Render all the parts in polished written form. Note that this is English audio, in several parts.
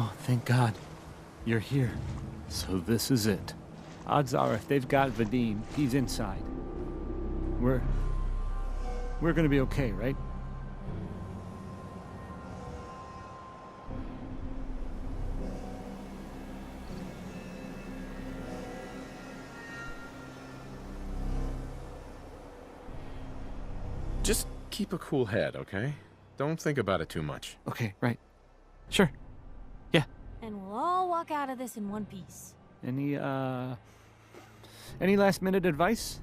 Oh, thank God. You're here. So this is it. Odds are if they've got Vadim, he's inside. We're gonna be okay, right? Just keep a cool head, okay? Don't think about it too much. Okay, right. Sure. Yeah. And we'll all walk out of this in one piece. Any last minute advice?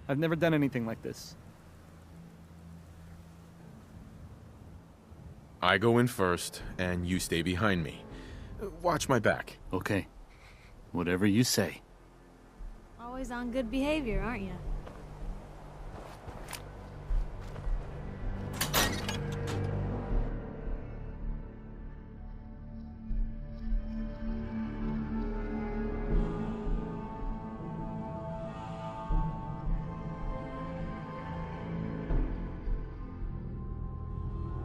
I've never done anything like this. I go in first, and you stay behind me. Watch my back. Okay. Whatever you say. Always on good behavior, aren't you?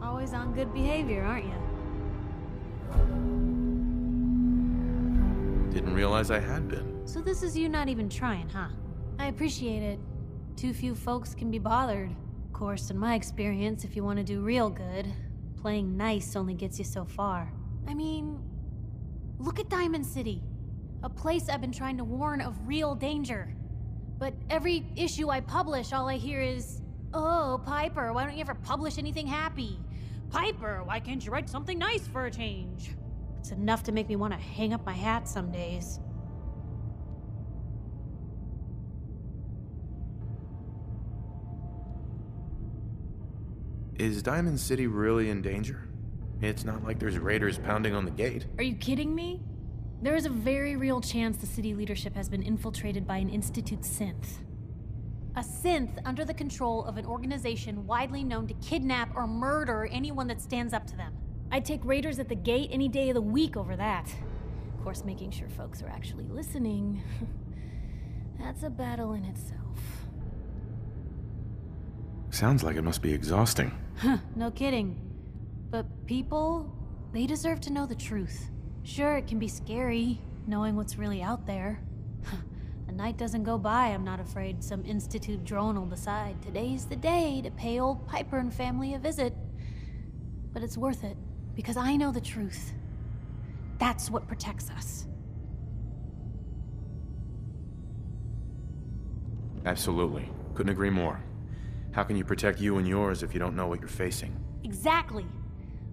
Always on good behavior, aren't you? Didn't realize I had been. So this is you not even trying, huh? I appreciate it. Too few folks can be bothered. Of course, in my experience, if you want to do real good, playing nice only gets you so far. I mean, look at Diamond City. A place I've been trying to warn of real danger. But every issue I publish, all I hear is, "Oh, Piper, why don't you ever publish anything happy? Piper, why can't you write something nice for a change?" It's enough to make me want to hang up my hat some days. Is Diamond City really in danger? It's not like there's raiders pounding on the gate. Are you kidding me? There is a very real chance the city leadership has been infiltrated by an Institute synth. A synth under the control of an organization widely known to kidnap or murder anyone that stands up to them. I'd take raiders at the gate any day of the week over that. Of course, making sure folks are actually listening. That's a battle in itself. Sounds like it must be exhausting. No kidding. But people, they deserve to know the truth. Sure, it can be scary, knowing what's really out there. A night doesn't go by, I'm not afraid some Institute drone will decide today's the day to pay old Piper and family a visit. But it's worth it, because I know the truth. That's what protects us. Absolutely. Couldn't agree more. How can you protect you and yours if you don't know what you're facing? Exactly.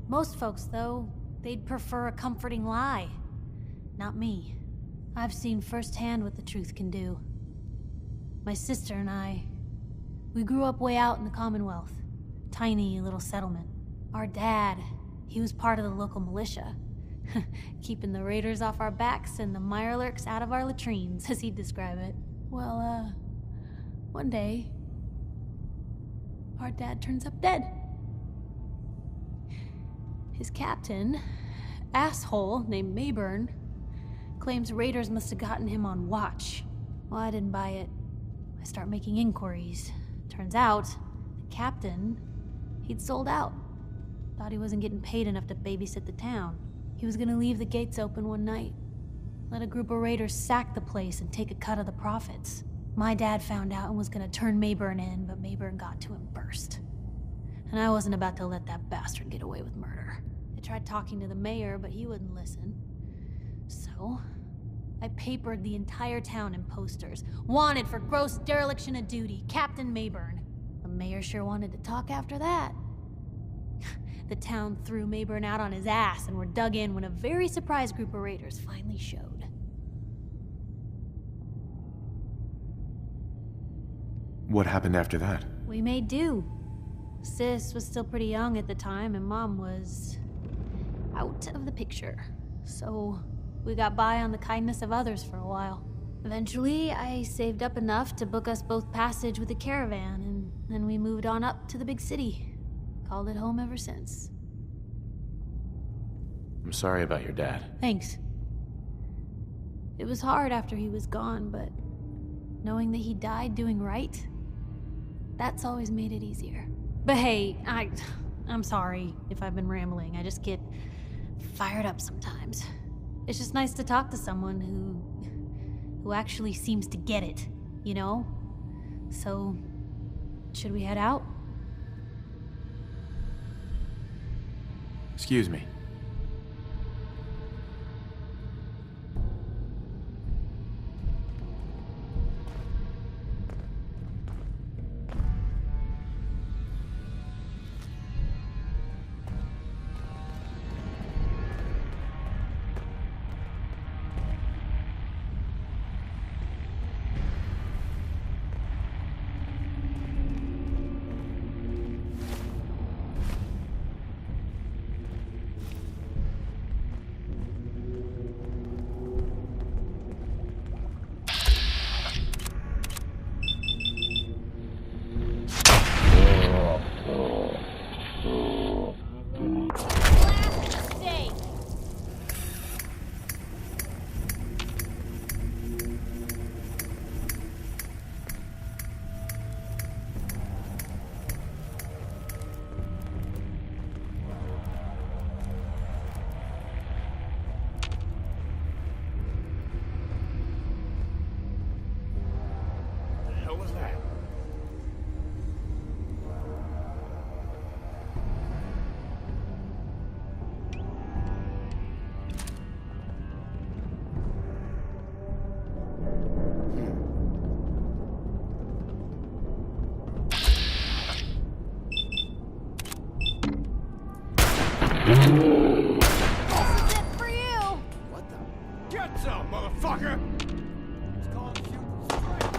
Most folks, though, they'd prefer a comforting lie. Not me. I've seen firsthand what the truth can do. My sister and I, we grew up way out in the Commonwealth. Tiny little settlement. Our dad, he was part of the local militia. Keeping the raiders off our backs and the mirelurks out of our latrines, as he'd describe it. Well, one day, our dad turns up dead. His captain, asshole named Mayburn, claims raiders must have gotten him on watch. Well, I didn't buy it. I start making inquiries. Turns out, the captain, he'd sold out. Thought he wasn't getting paid enough to babysit the town. He was gonna leave the gates open one night. Let a group of raiders sack the place and take a cut of the profits. My dad found out and was gonna turn Mayburn in, but Mayburn got to him first. And I wasn't about to let that bastard get away with murder. I tried talking to the mayor, but he wouldn't listen. So, I papered the entire town in posters. Wanted for gross dereliction of duty, Captain Mayburn. The mayor sure wanted to talk after that. The town threw Mayburn out on his ass and were dug in when a very surprised group of raiders finally showed. What happened after that? We made do. Sis was still pretty young at the time, and Mom was out of the picture. So we got by on the kindness of others for a while. Eventually, I saved up enough to book us both passage with a caravan, and then we moved on up to the big city. Called it home ever since. I'm sorry about your dad. Thanks. It was hard after he was gone, but knowing that he died doing right, that's always made it easier. But hey, I'm sorry if I've been rambling. I just get fired up sometimes. It's just nice to talk to someone who actually seems to get it, you know? So, should we head out? Excuse me. What was that? This is it for you! What the? Get some, motherfucker! It's called shooting straight.